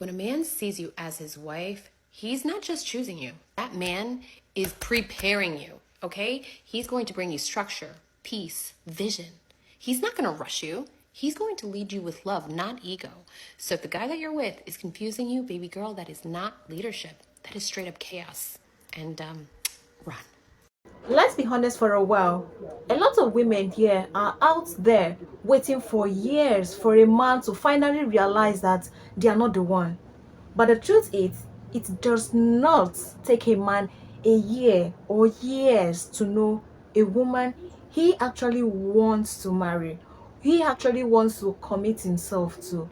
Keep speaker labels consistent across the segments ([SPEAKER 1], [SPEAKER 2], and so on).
[SPEAKER 1] When a man sees you as his wife, he's not just choosing you. That man is preparing you, okay? He's going to bring you structure, peace, vision. He's not going to rush you. He's going to lead you with love, not ego. So if the guy that you're with is confusing you, baby girl, that is not leadership. That is straight up chaos. And run.
[SPEAKER 2] Let's be honest for a while. A lot of women here are out there waiting for years for a man to finally realize that they are not the one. But the truth is, it does not take a man a year or years to know a woman he actually wants to marry. He actually wants to commit himself to.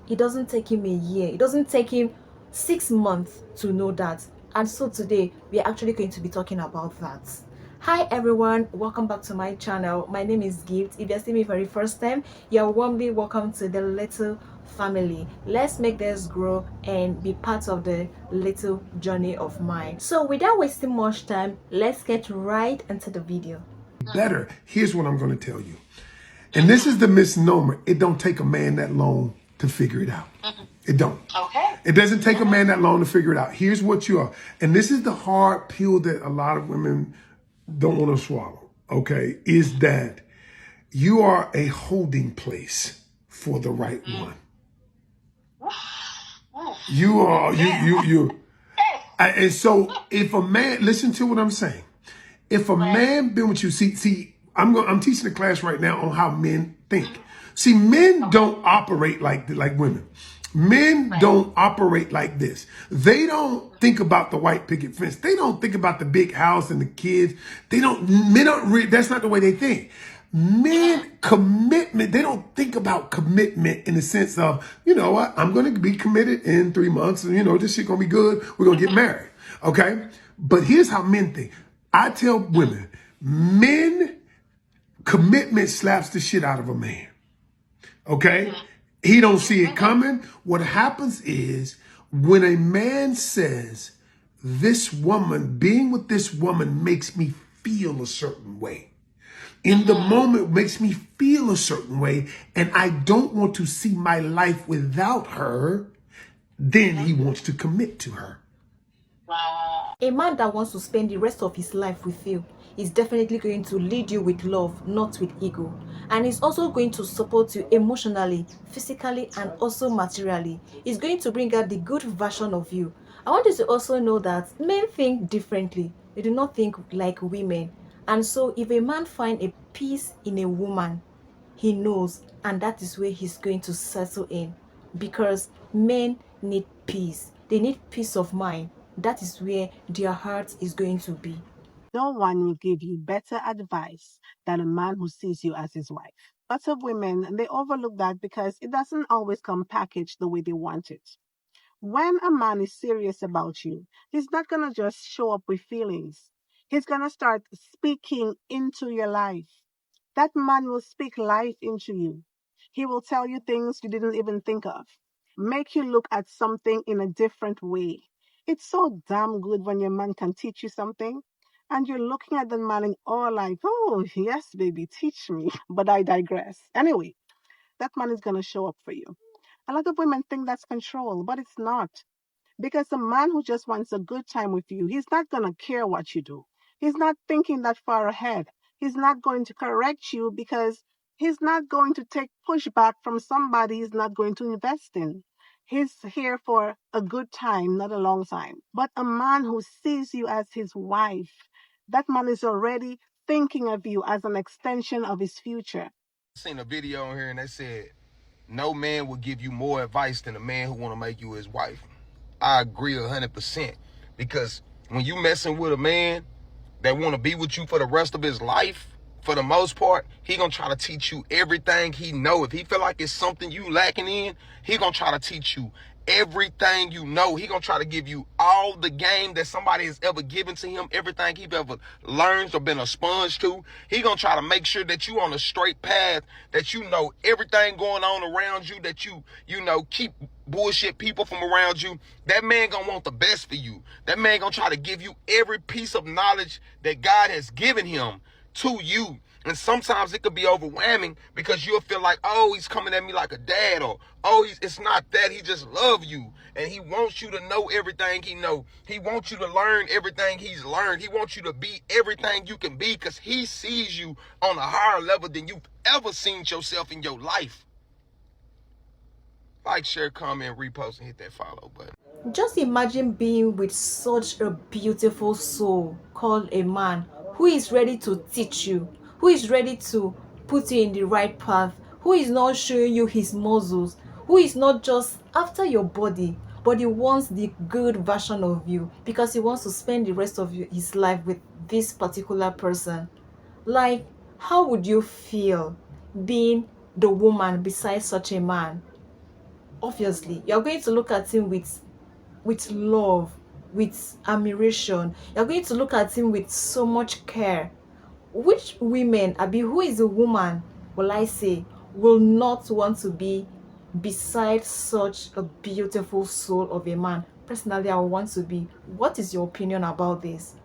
[SPEAKER 2] It doesn't take him a year. It doesn't take him 6 months to know that. And so today we are actually going to be talking about that. Hi everyone, welcome back to my channel. My name is Gift. If you're seeing me for the first time, you're warmly welcome to the little family. Let's make this grow and be part of the little journey of mine. So without wasting much time, let's get right into the video.
[SPEAKER 3] Better. Here's what I'm going to tell you. And this is the misnomer. It don't take a man that long to figure it out. It don't.
[SPEAKER 4] Okay.
[SPEAKER 3] It doesn't take a man that long to figure it out. Here's what you are. And this is the hard pill that a lot of women don't want to swallow. Okay. Is that you are a holding place for the right one. You are, and so if a man, listen to what I'm saying. If a man been with you, see, I'm teaching a class right now on how men think. See, men don't operate like women. Men don't operate like this. They don't think about the white picket fence. They don't think about the big house and the kids. That's not the way they think. Men, commitment, they don't think about commitment in the sense of, you know what, I'm going to be committed in 3 months and, this shit going to be good. We're going to get married. Okay. But here's how men think. I tell women, commitment slaps the shit out of a man. Okay? He don't see it coming. What happens is when a man says, being with this woman makes me feel a certain way. In the moment makes me feel a certain way, and I don't want to see my life without her, then he wants to commit to her.
[SPEAKER 2] A man that wants to spend the rest of his life with you is definitely going to lead you with love, not with ego. And he's also going to support you emotionally, physically, and also materially. He's going to bring out the good version of you. I want you to also know that men think differently. They do not think like women. And so if a man finds a peace in a woman, he knows, and that is where he's going to settle in. Because men need peace. They need peace of mind. That is where their heart is going to be.
[SPEAKER 4] No one will give you better advice than a man who sees you as his wife. Lots of women, they overlook that because it doesn't always come packaged the way they want it. When a man is serious about you, he's not going to just show up with feelings. He's going to start speaking into your life. That man will speak life into you. He will tell you things you didn't even think of, make you look at something in a different way. It's so damn good when your man can teach you something and you're looking at the man in awe like, oh, yes, baby, teach me. But I digress. Anyway, that man is going to show up for you. A lot of women think that's control, but it's not. Because the man who just wants a good time with you, he's not going to care what you do. He's not thinking that far ahead. He's not going to correct you because he's not going to take pushback from somebody he's not going to invest in. He's here for a good time, not a long time. But a man who sees you as his wife, that man is already thinking of you as an extension of his future.
[SPEAKER 5] I seen a video on here and they said, no man will give you more advice than a man who want to make you his wife. I agree 100% because when you messing with a man that want to be with you for the rest of his life, for the most part, he gonna try to teach you everything he know. If he feel like it's something you lacking in, he gonna try to teach you everything you know. He gonna try to give you all the game that somebody has ever given to him, everything he ever learned or been a sponge to. He gonna try to make sure that you on a straight path, that you know everything going on around you, that you know, keep bullshit people from around you. That man gonna want the best for you. That man gonna try to give you every piece of knowledge that God has given him to you. And sometimes it could be overwhelming because you'll feel like, oh, he's coming at me like a dad, or oh, it's not that, he just loves you. And he wants you to know everything he know. He wants you to learn everything he's learned. He wants you to be everything you can be because he sees you on a higher level than you've ever seen yourself in your life. Like, share, comment, repost, and hit that follow button.
[SPEAKER 2] Just imagine being with such a beautiful soul called a man who is ready to teach you, who is ready to put you in the right path, who is not showing you his muscles, who is not just after your body, but he wants the good version of you because he wants to spend the rest of his life with this particular person. Like, how would you feel being the woman beside such a man? Obviously, you're going to look at him with love, with admiration. You're going to look at him with so much care. Which women, who is a woman, will I say, will not want to be beside such a beautiful soul of a man? Personally, I want to be. What is your opinion about this?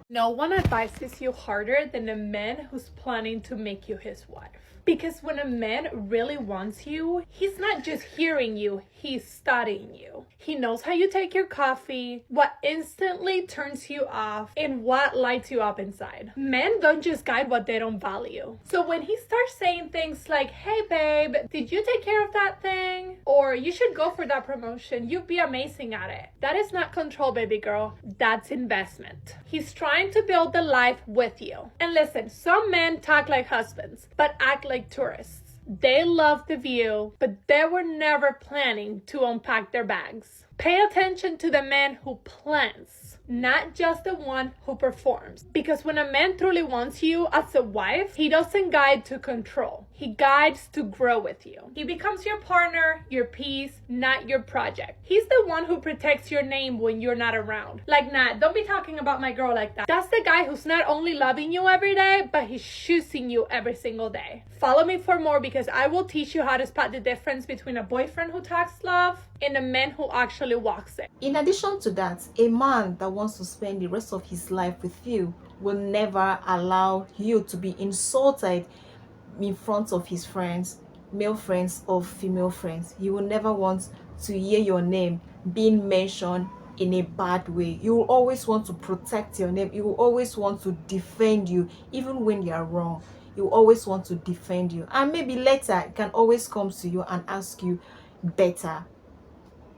[SPEAKER 6] No one advises you harder than a man who's planning to make you his wife. Because when a man really wants you, he's not just hearing you, he's studying you. He knows how you take your coffee, what instantly turns you off, and what lights you up inside. Men don't just guide what they don't value. So when he starts saying things like, hey babe, did you take care of that thing? Or you should go for that promotion, you'd be amazing at it. That is not control, baby girl. That's investment. He's trying to build the life with you. And listen, some men talk like husbands, but act like tourists. They love the view, but they were never planning to unpack their bags. Pay attention to the man who plans, not just the one who performs. Because when a man truly wants you as a wife, he doesn't guide to control. He guides to grow with you. He becomes your partner, your piece, not your project. He's the one who protects your name when you're not around. Like, nah, don't be talking about my girl like that. That's the guy who's not only loving you every day, but he's choosing you every single day. Follow me for more because I will teach you how to spot the difference between a boyfriend who talks love and a man who actually walks it.
[SPEAKER 2] In addition to that, a man that wants to spend the rest of his life with you will never allow you to be insulted in front of his friends, male friends or female friends. He will never want to hear your name being mentioned in a bad way. You will always want to protect your name. You will always want to defend you even when you are wrong. You will always want to defend you, and maybe later it can always come to you and ask you better.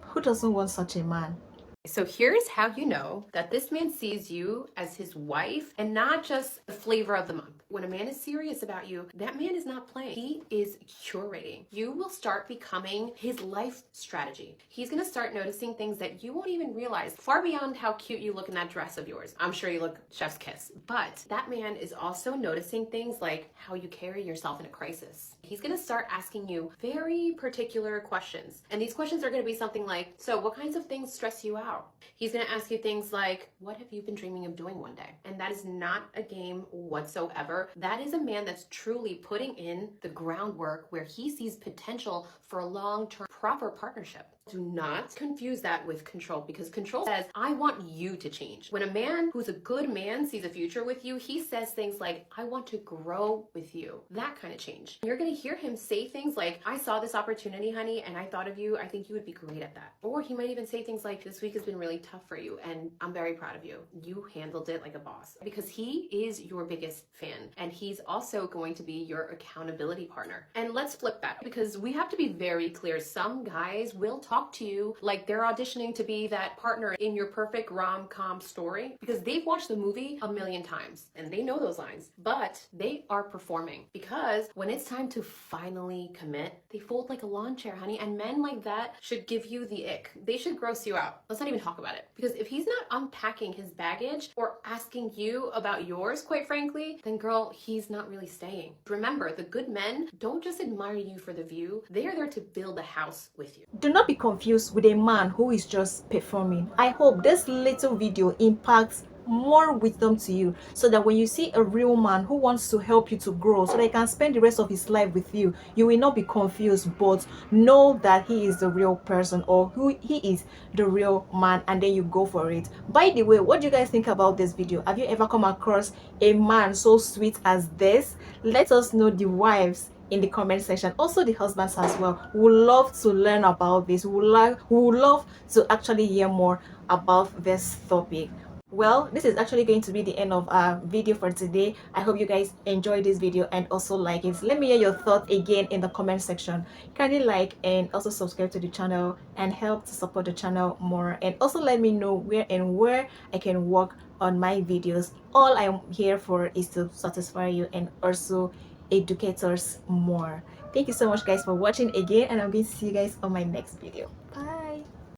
[SPEAKER 2] Who doesn't want such a man?
[SPEAKER 1] So here's how you know that this man sees you as his wife and not just the flavor of the month. When a man is serious about you, that man is not playing. He is curating. You will start becoming his life strategy. He's going to start noticing things that you won't even realize, far beyond how cute you look in that dress of yours. I'm sure you look chef's kiss. But that man is also noticing things like how you carry yourself in a crisis. He's going to start asking you very particular questions. And these questions are going to be something like, so what kinds of things stress you out? He's going to ask you things like, what have you been dreaming of doing one day? And that is not a game whatsoever. That is a man that's truly putting in the groundwork where he sees potential for a long-term proper partnership. Do not confuse that with control, because control says, I want you to change. When a man who's a good man sees a future with you, he says things like, I want to grow with you. That kind of change. You're going to hear him say things like, I saw this opportunity, honey, and I thought of you. I think you would be great at that. Or he might even say things like, this week has been really tough for you, and I'm very proud of you. You handled it like a boss. Because he is your biggest fan, and he's also going to be your accountability partner. And let's flip that, because we have to be very clear. Some guys will talk to you like they're auditioning to be that partner in your perfect rom-com story because they've watched the movie a million times and they know those lines, but they are performing, because when it's time to finally commit, they fold like a lawn chair, honey. And men like that should give you the ick. They should gross you out. Let's not even talk about it, because if he's not unpacking his baggage or asking you about yours, quite frankly, then girl, he's not really staying. Remember, the good men don't just admire you for the view. They are there to build a house with you.
[SPEAKER 2] Do not be confused with a man who is just performing. I hope this little video impacts more wisdom to you, so that when you see a real man who wants to help you to grow so that he can spend the rest of his life with you, you will not be confused, but know that he is the real person, or who he is, the real man, and then you go for it. By the way, what do you guys think about this video? Have you ever come across a man so sweet as this? Let us know, the wives, in the comment section. Also the husbands as well. We would love to learn about this. We would love to actually hear more about this topic. Well, this is actually going to be the end of our video for today. I hope you guys enjoyed this video and also like it. Let me hear your thoughts again in the comment section. Kindly like and also subscribe to the channel and help to support the channel more, and also let me know where I can work on my videos. All I'm here for is to satisfy you and also educate us more. Thank you so much guys for watching again, and I'm going to see you guys on my next video.